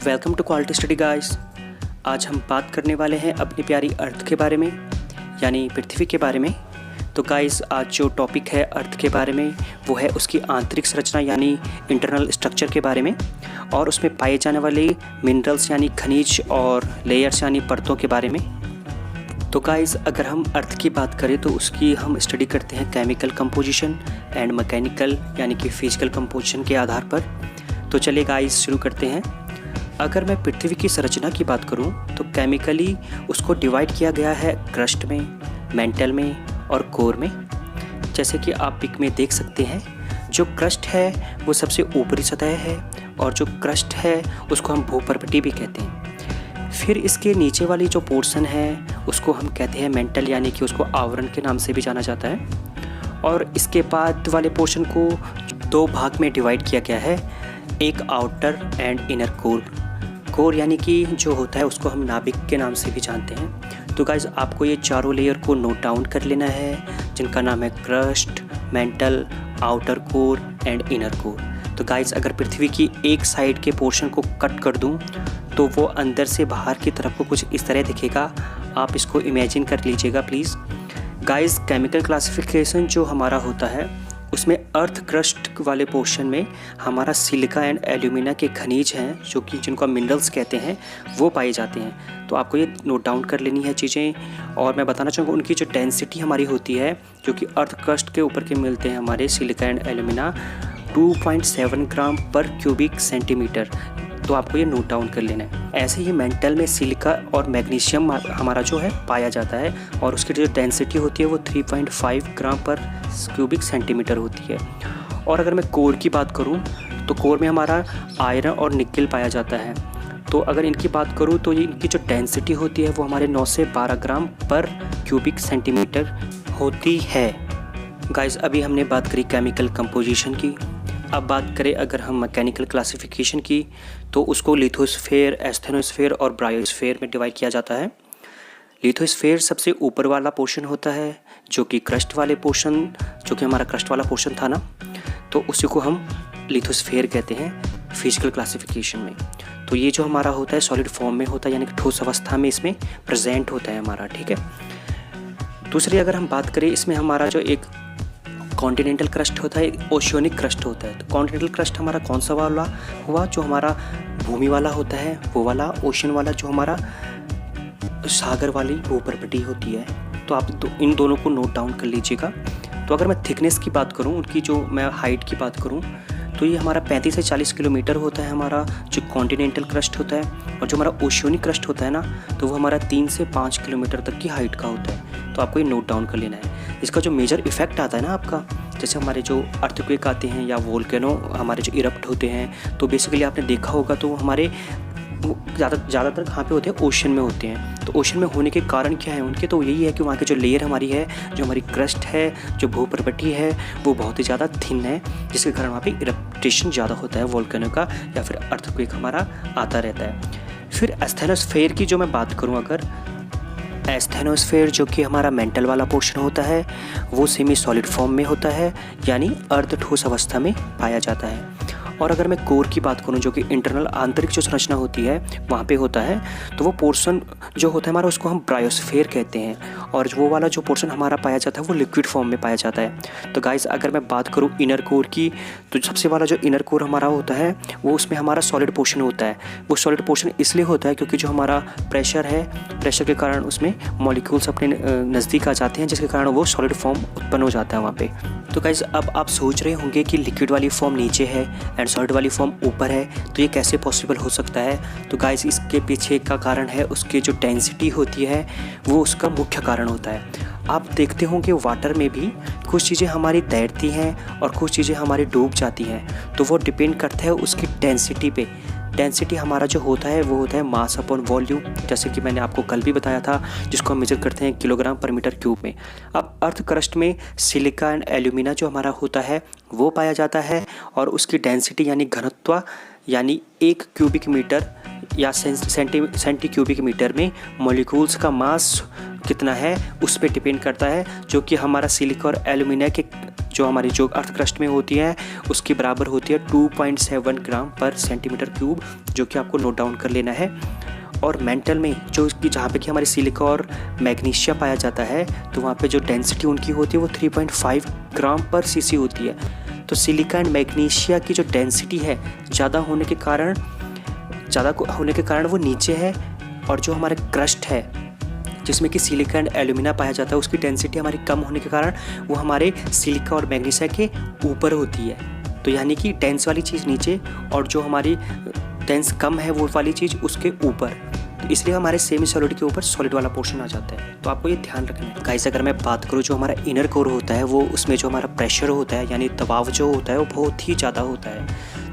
Welcome to quality study guys. आज हम बात करने वाले हैं अपनी प्यारी अर्थ के बारे में, यानी पृथ्वी के बारे में। तो गाइस, आज जो टॉपिक है अर्थ के बारे में वो है उसकी आंतरिक संरचना यानी इंटरनल स्ट्रक्चर के बारे में, और उसमें पाए जाने वाले मिनरल्स यानी खनिज और लेयर्स यानी परतों के बारे में। तो गाइस, अगर हम अर्थ की बात करें तो उसकी हम स्टडी करते हैं केमिकल कंपोजिशन एंड मैकेनिकल यानी कि फिजिकल कंपोजिशन के आधार पर। तो चलिए गाइस, शुरू करते हैं। अगर मैं पृथ्वी की संरचना की बात करूं तो केमिकली उसको डिवाइड किया गया है क्रस्ट में, मेंटल में और कोर में। जैसे कि आप पिक में देख सकते हैं, जो क्रस्ट है वो सबसे ऊपरी सतह है और जो क्रस्ट है उसको हम भूपर्पटी भी कहते हैं। फिर इसके नीचे वाली जो पोर्शन है उसको हम कहते हैं मेंटल, यानी कि उसको आवरण के नाम से भी जाना जाता है। और इसके बाद वाले पोर्शन को दो भाग में डिवाइड किया गया है, एक outer and inner core. Core यानी कि जो होता है उसको हम नाभिक के नाम से भी जानते हैं। तो गाइज, आपको ये चारों लेयर को नोट डाउन कर लेना है, जिनका नाम है crust, mental, outer core and inner core. तो गाइज, अगर पृथ्वी की एक साइड के पोर्शन को कट कर दूं तो वो अंदर से बाहर की तरफ को कुछ इस तरह दिखेगा। आप इसको इमेजिन कर लीजिएगा प्लीज़। गाइज, केमिकल क्लासिफिकेशन जो हमारा होता है उसमें अर्थ क्रस्ट वाले पोर्शन में हमारा सिलिका एंड एल्यूमिना के खनिज हैं, जो कि जिनको हम मिनरल्स कहते हैं, वो पाए जाते हैं। तो आपको ये नोट डाउन कर लेनी है चीज़ें। और मैं बताना चाहूँगा उनकी जो डेंसिटी हमारी होती है, जो कि अर्थ क्रस्ट के ऊपर के मिलते हैं हमारे सिलिका एंड एल्यूमिना, 2.7 ग्राम पर क्यूबिक सेंटीमीटर। तो आपको ये नोट डाउन कर लेना है। ऐसे ही मेंटल में सिलिका और मैग्नीशियम हमारा जो है पाया जाता है, और उसकी जो डेंसिटी होती है वो 3.5 ग्राम पर क्यूबिक सेंटीमीटर होती है। और अगर मैं कोर की बात करूं तो कोर में हमारा आयरन और निकेल पाया जाता है। तो अगर इनकी बात करूं तो ये इनकी जो डेंसिटी होती है वो हमारे 9 से 12 ग्राम पर क्यूबिक सेंटीमीटर होती है। गाइस, अभी हमने बात करी केमिकल कंपोजिशन की। अब बात करें अगर हम मैकेनिकल क्लासिफिकेशन की, तो उसको लिथोस्फेयर, एस्थेनोस्फेयर और ब्रायोस्फेयर में डिवाइड किया जाता है। लिथोस्फेयर सबसे ऊपर वाला पोर्शन होता है, जो कि क्रस्ट वाले पोर्शन, जो कि हमारा क्रस्ट वाला पोर्शन था ना, तो उसी को हम लिथोस्फेयर कहते हैं फिजिकल क्लासिफिकेशन में। तो ये जो हमारा होता है सॉलिड फॉर्म में होता है, यानी कि ठोस अवस्था में इसमें प्रेजेंट होता है हमारा, ठीक है। दूसरी अगर हम बात करें, इसमें हमारा जो एक कॉन्टिनेंटल क्रस्ट होता है, एक ओशियनिक क्रस्ट होता है। तो कॉन्टिनेंटल क्रस्ट हमारा कौन सा वाला हुआ, जो हमारा भूमि वाला होता है वो वाला। ओशन वाला जो हमारा सागर वाली भूपर्पटी होती है। तो आप इन दोनों को नोट डाउन कर लीजिएगा। तो अगर मैं थिकनेस की बात करूं, उनकी जो मैं हाइट की बात करूं, तो ये हमारा 35 से 40 किलोमीटर होता है हमारा जो कॉन्टिनेंटल क्रस्ट होता है। और जो हमारा ओशियनिक क्रस्ट होता है ना, तो वो हमारा 3 से 5 किलोमीटर तक की हाइट का होता है। तो आपको ये नोट डाउन कर लेना है। इसका जो मेजर इफेक्ट आता है ना आपका, जैसे हमारे जो अर्थक्वेक आते हैं या वोल्केनो हमारे जो इरप्ट होते हैं, तो बेसिकली आपने देखा होगा तो हमारे ज़्यादातर कहाँ पे होते हैं, ओशन में होते हैं। तो ओशन में होने के कारण क्या है उनके, तो यही है कि वहाँ की जो लेयर हमारी है, जो हमारी क्रस्ट है, जो भूपर्पटी है, वो बहुत ही ज़्यादा थिन है, जिसके कारण वहाँ पे इरप्टेशन ज़्यादा होता है वोल्केनो का, या फिर अर्थक्वेक हमारा आता रहता है। फिर एस्थेनोस्फेयर की जो मैं बात करूँ, अगर एस्थेनोस्फेयर जो कि हमारा मेंटल वाला पोर्शन होता है, वो सेमी सॉलिड फॉर्म में होता है, यानी अर्ध ठोस अवस्था में पाया जाता है। और अगर मैं कोर की बात करूं, जो कि इंटरनल आंतरिक जो संरचना होती है वहाँ पे होता है, तो वो पोर्शन जो होता है हमारा उसको हम ब्रायोस्फेयर कहते हैं। और वो वाला जो पोर्शन हमारा पाया जाता है वो लिक्विड फॉर्म में पाया जाता है। तो गाइस, अगर मैं बात करूँ इनर कोर की, तो सबसे वाला जो इनर कोर हमारा होता है वो उसमें हमारा सॉलिड पोर्शन होता है। वो सॉलिड पोर्शन इसलिए होता है क्योंकि जो हमारा प्रेशर है, प्रेशर के कारण उसमें मॉलिक्यूल्स अपने नज़दीक आ जाते हैं, जिसके कारण वो सॉलिड फॉर्म उत्पन्न हो जाता है वहाँ पे। तो गाइस, अब आप सोच रहे होंगे कि लिक्विड वाली फॉर्म नीचे है एंड सॉलिड वाली फॉर्म ऊपर है, तो ये कैसे पॉसिबल हो सकता है। तो गाइस, इसके पीछे का कारण है उसकी जो डेंसिटी होती है, वो उसका मुख्य कारण होता है। आप देखते होंगे वाटर में भी कुछ चीज़ें हमारी तैरती हैं और कुछ चीज़ें हमारी डूब जाती हैं, तो वो डिपेंड करता है उसकी डेंसिटी पे। डेंसिटी हमारा जो होता है वो होता है मास अपॉन वॉल्यूम, जैसे कि मैंने आपको कल भी बताया था, जिसको हम मेजर करते हैं किलोग्राम पर मीटर क्यूब में। अब अर्थ क्रस्ट में सिलिका एंड एल्यूमिना जो हमारा होता है वो पाया जाता है, और उसकी डेंसिटी यानी घनत्व, यानी 1 क्यूबिक मीटर या सेंटी क्यूबिक मीटर में मॉलिक्यूल्स का मास कितना है उस पर डिपेंड करता है, जो कि हमारा सिलिका और एल्यूमिना के जो हमारी जो अर्थ क्रस्ट में होती है उसके बराबर होती है 2.7 ग्राम पर सेंटीमीटर क्यूब, जो कि आपको नोट डाउन कर लेना है। और मेंटल में जो जहाँ पे कि हमारे सिलिका और मैग्नीशिया पाया जाता है, तो वहाँ पे जो डेंसिटी उनकी होती है वो 3.5 ग्राम पर सीसी होती है। तो सिलिका एंड मैग्नीशिया की जो डेंसिटी है ज़्यादा होने के कारण वो नीचे है, और जो हमारा क्रस्ट है जिसमें कि सिलिका एंड एल्यूमिना पाया जाता है उसकी डेंसिटी हमारी कम होने के कारण वो हमारे सिलिका और मैग्नीशिया के ऊपर होती है। तो यानी कि डेंस वाली चीज़ नीचे और जो हमारी डेंस कम है वो वाली चीज़ उसके ऊपर, तो इसलिए हमारे सेमी सॉलिड के ऊपर सॉलिड वाला पोर्शन आ जाता है। तो आपको ये ध्यान रखना है गाइस। अगर मैं बात करूँ जो हमारा इनर कोर होता है, वो उसमें जो हमारा प्रेशर होता है यानी दबाव जो होता है वो बहुत ही ज़्यादा होता है।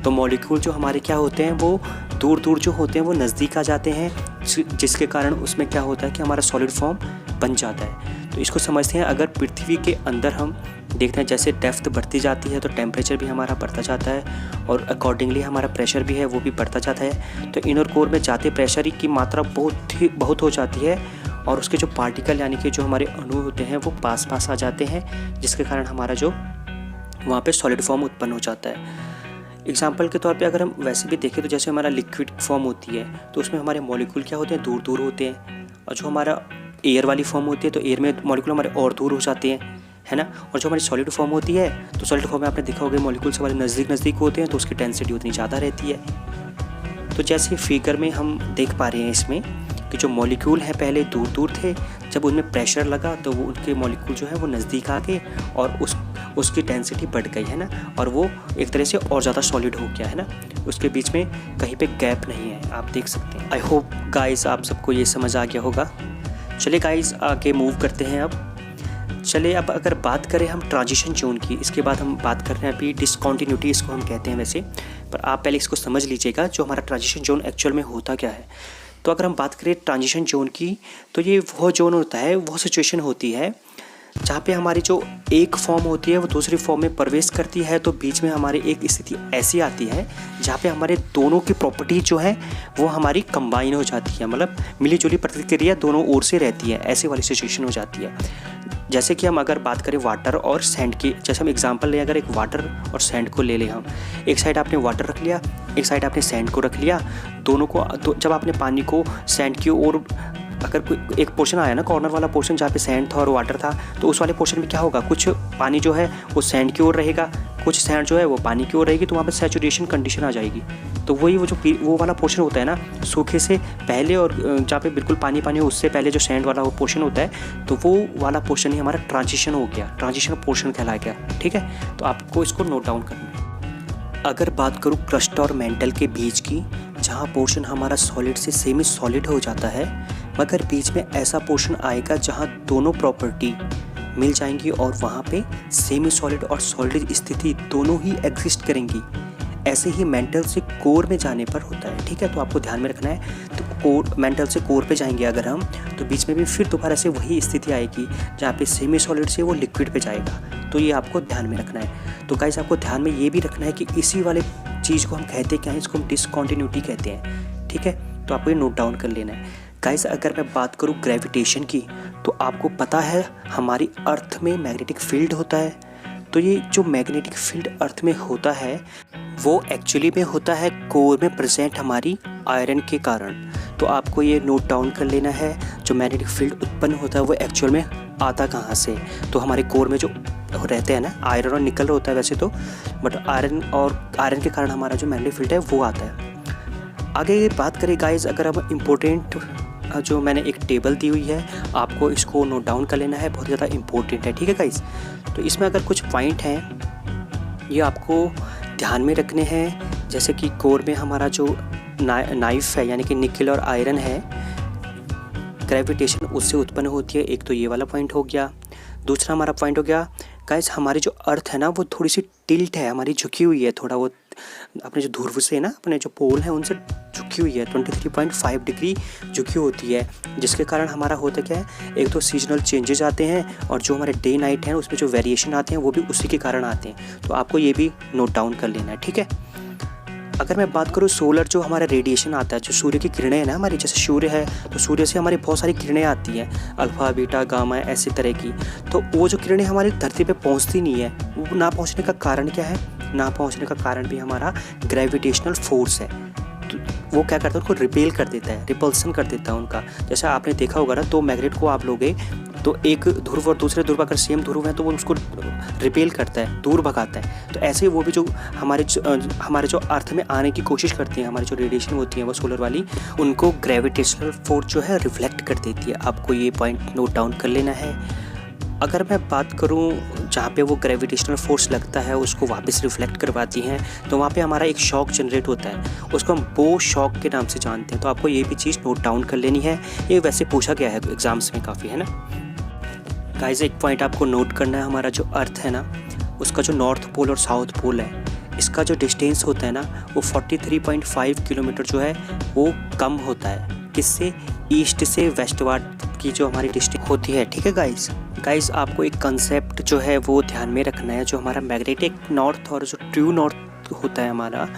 तो मॉलिक्यूल जो हमारे क्या होते हैं वो दूर दूर जो होते हैं वो नज़दीक आ जाते हैं, जिसके कारण उसमें क्या होता है कि हमारा सॉलिड फॉर्म बन जाता है। तो इसको समझते हैं, अगर पृथ्वी के अंदर हम देखते हैं जैसे डेप्थ बढ़ती जाती है तो टेम्परेचर भी हमारा बढ़ता जाता है और अकॉर्डिंगली हमारा प्रेशर भी है वो भी बढ़ता जाता है। तो इनर कोर में जाते प्रेशर की मात्रा बहुत हो जाती है और उसके जो पार्टिकल यानी कि जो हमारे अणु होते हैं वो पास आ जाते हैं, जिसके कारण हमारा जो वहाँ पे सॉलिड फॉर्म उत्पन्न हो जाता है। एग्जाम्पल के तौर पे अगर हम वैसे भी देखें तो जैसे हमारा लिक्विड फॉर्म होती है तो उसमें हमारे मॉलिक्यूल क्या होते हैं, दूर दूर होते हैं, और जो हमारा एयर वाली फॉर्म होती है तो एयर में मॉलिक्यूल हमारे और दूर हो जाते हैं, है ना। और जो हमारी सॉलिड फॉर्म होती है तो सॉलिड फॉर्म में आपने देखा होगा मॉलिक्यूल्स हमारे नज़दीक होते हैं तो उसकी डेंसिटी उतनी ज़्यादा रहती है। तो जैसे फिगर में हम देख पा रहे हैं इसमें कि जो मॉलिक्यूल हैं पहले दूर दूर थे, जब उनमें प्रेशर लगा तो वो उनके मॉलिक्यूल जो है वो नज़दीक आ गए और उसकी डेंसिटी बढ़ गई, है ना, और वो एक तरह से और ज़्यादा सॉलिड हो गया, है ना। उसके बीच में कहीं पे गैप नहीं है, आप देख सकते हैं। आई होप गाइस आप सबको ये समझ आ गया होगा। चलिए गाइस आगे मूव करते हैं। अब अगर बात करें हम ट्रांजिशन जोन की, इसके बाद हम बात कर रहे हैं अभी डिसकॉन्टिन्यूटी, इसको हम कहते हैं वैसे, पर आप पहले इसको समझ लीजिएगा जो हमारा ट्रांजिशन जोन एक्चुअल में होता क्या है। तो अगर हम बात करें ट्रांजिशन जोन की, तो ये वो जोन होता है, वो सिचुएशन होती है जहाँ पे हमारी जो एक फॉर्म होती है वो दूसरी फॉर्म में प्रवेश करती है, तो बीच में हमारी एक स्थिति ऐसी आती है जहाँ पे हमारे दोनों की प्रॉपर्टी जो है वो हमारी कंबाइन हो जाती है, मतलब मिली जुली प्रतिक्रिया दोनों ओर से रहती है, ऐसी वाली सिचुएशन हो जाती है। जैसे कि हम अगर बात करें वाटर और सैंड की, जैसे हम एग्जांपल लें, अगर एक वाटर और सैंड को ले लें हम, एक साइड आपने वाटर रख लिया, एक साइड आपने सैंड को रख लिया, दोनों को तो जब आपने पानी को सैंड की ओर अगर कोई एक पोर्शन आया ना, कॉर्नर वाला पोर्शन जहाँ पे सैंड था और वाटर था, तो उस वाले पोर्शन में क्या होगा, कुछ पानी जो है वो सैंड की ओर रहेगा, कुछ सैंड जो है वो पानी की ओर रहेगी, तो वहाँ पे सैचुरेशन कंडीशन आ जाएगी। तो वही वो वाला पोर्शन होता है ना सूखे से पहले, और जहाँ पे बिल्कुल पानी हो उससे पहले जो सैंड वाला वो पोर्शन होता है, तो वो वाला पोर्शन ही हमारा ट्रांजिशन हो गया, ट्रांजिशन पोर्शन कहलाया गया, ठीक है। तो आपको इसको नोट डाउन करना है। अगर बात करूँ क्रस्ट और मेंटल के बीच की, जहाँ पोर्शन हमारा सॉलिड से सेमी सॉलिड हो जाता है, मगर बीच में ऐसा पोर्शन आएगा जहाँ दोनों प्रॉपर्टी मिल जाएंगी और वहाँ पे सेमी सॉलिड और सॉलिड स्थिति दोनों ही एग्जिस्ट करेंगी। ऐसे ही मेंटल से कोर में जाने पर होता है, ठीक है। तो आपको ध्यान में रखना है। तो मेंटल से कोर पे जाएंगे अगर हम, तो बीच में भी फिर दोबारा से वही स्थिति आएगी जहाँ पे सेमी सॉलिड से वो लिक्विड पे जाएगा। तो ये आपको ध्यान में रखना है। तो गाइस आपको ध्यान में ये भी रखना है कि इसी वाले चीज़ को हम कहते क्या हैं, इसको हम डिसकॉन्टिन्यूटी कहते हैं, ठीक है। तो आपको ये नोट डाउन कर लेना है। गाइस अगर मैं बात करूँ ग्रेविटेशन की, तो आपको पता है हमारी अर्थ में मैग्नेटिक फील्ड होता है। तो ये जो मैग्नेटिक फील्ड अर्थ में होता है वो एक्चुअली में होता है कोर में प्रेजेंट हमारी आयरन के कारण। तो आपको ये नोट डाउन कर लेना है, जो मैग्नेटिक फील्ड उत्पन्न होता है वो एक्चुअल में आता कहाँ से। तो हमारे कोर में जो रहते हैं ना, आयरन और निकल होता है वैसे तो, बट आयरन के कारण हमारा जो मैग्नेटिक फील्ड है वो आता है। आगे ये बात करें गाइस, अगर हम इम्पोर्टेंट जो मैंने एक टेबल दी हुई है, आपको इसको नोट डाउन कर लेना है, बहुत ज़्यादा इम्पोर्टेंट है, ठीक है गाइस। तो इसमें अगर कुछ पॉइंट हैं ये आपको ध्यान में रखने हैं। जैसे कि कोर में हमारा जो नाइफ है यानी कि निकल और आयरन है, ग्रेविटेशन उससे उत्पन्न होती है। एक तो ये वाला पॉइंट हो गया। दूसरा हमारा पॉइंट हो गया गाइस, हमारी जो अर्थ है ना वो थोड़ी सी टिल्ट है, हमारी झुकी हुई है, थोड़ा वो अपने जो ध्रुव से ना, अपने जो पोल हैं उनसे झुकी हुई है, 23.5 डिग्री झुकी होती है, जिसके कारण हमारा होता क्या है, एक तो सीजनल चेंजेस आते हैं और जो हमारे डे नाइट हैं उसमें जो वेरिएशन आते हैं वो भी उसी के कारण आते हैं। तो आपको ये भी नोट डाउन कर लेना है, ठीक है। अगर मैं बात करूँ सोलर जो हमारा रेडिएशन आता है, जो सूर्य की किरणें हैं ना हमारी, जैसे सूर्य है तो सूर्य से हमारी बहुत सारी किरणें आती हैं, अल्फ़ा बीटा गामा ऐसे तरह की। तो वो जो किरणें हमारी धरती पे पहुंचती नहीं है, वो ना पहुंचने का कारण क्या है? ना पहुंचने का कारण भी हमारा ग्रेविटेशनल फोर्स है। तो वो क्या करता है, उनको रिपेल कर देता है, रिपल्सन कर देता है उनका। जैसा आपने देखा होगा ना, तो मैग्नेट को आप लोगे तो एक ध्रुव और दूसरे ध्रुव अगर सेम ध्रुव है तो वो उसको रिपेल करता है, दूर भगाता है। तो ऐसे ही वो भी जो हमारे जो अर्थ में आने की कोशिश करती हैं, हमारी जो रेडिएशन होती है वो सोलर वाली, उनको ग्रेविटेशनल फोर्स जो है रिफ्लेक्ट कर देती है। आपको ये पॉइंट नोट डाउन कर लेना है। अगर मैं बात करूं जहाँ पे वो ग्रेविटेशनल फोर्स लगता है उसको वापस रिफ्लेक्ट करवाती हैं, तो वहाँ पे हमारा एक शॉक जनरेट होता है, उसको हम बो शॉक के नाम से जानते हैं। तो आपको ये भी चीज़ नोट डाउन कर लेनी है, ये वैसे पूछा गया है एग्ज़ाम्स में काफ़ी, है ना। गाइस एक पॉइंट आपको नोट करना है, हमारा जो अर्थ है ना, उसका जो नॉर्थ पोल और साउथ पोल है, इसका जो डिस्टेंस होता है ना, वो 43.5 किलोमीटर जो है वो कम होता है। किससे? ईस्ट से वेस्टवर्ड की जो हमारी डिस्टेंस होती है, ठीक है गाइस आपको एक कंसेप्ट जो है वो ध्यान में रखना है। जो हमारा मैग्नेटिक नॉर्थ और जो ट्रू नॉर्थ होता है हमारा,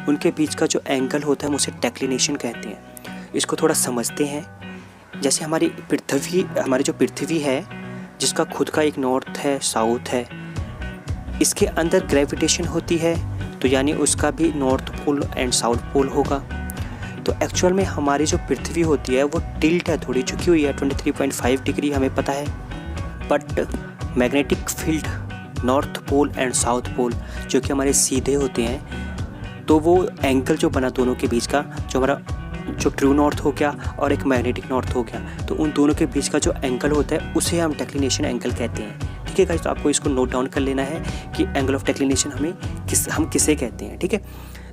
उनके बीच का जो एंगल होता है हम उसे डेक्लिनेशन कहते हैं। इसको थोड़ा समझते हैं। जैसे हमारी जो पृथ्वी है, जिसका खुद का एक नॉर्थ है, साउथ है, इसके अंदर ग्रेविटेशन होती है, तो यानी उसका भी north pole and south pole होगा। तो एक्चुअल में हमारी जो पृथ्वी होती है वो टिल्ट है, थोड़ी झुकी हुई है, 23.5 डिग्री हमें पता है। But magnetic field north pole and south pole जो कि हमारे सीधे होते हैं, तो वो एंगल जो बना दोनों के बीच का, जो हमारा जो ट्रू नॉर्थ हो गया और एक मैग्नेटिक नॉर्थ हो गया, तो उन दोनों के बीच का जो एंगल होता है उसे हम डेक्लिनेशन एंगल कहते हैं। ठीक है गाइस, तो आपको इसको नोट डाउन कर लेना है कि एंगल ऑफ डेक्लिनेशन हम किसे कहते हैं। ठीक है,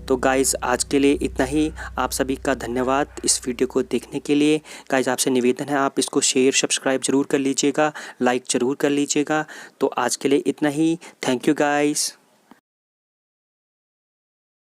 तो गाइज़ आज के लिए इतना ही। आप सभी का धन्यवाद इस वीडियो को देखने के लिए। गाइज़ आपसे निवेदन है, आप इसको शेयर सब्सक्राइब ज़रूर कर लीजिएगा, लाइक ज़रूर कर लीजिएगा। तो आज के लिए इतना ही। Thank you guys.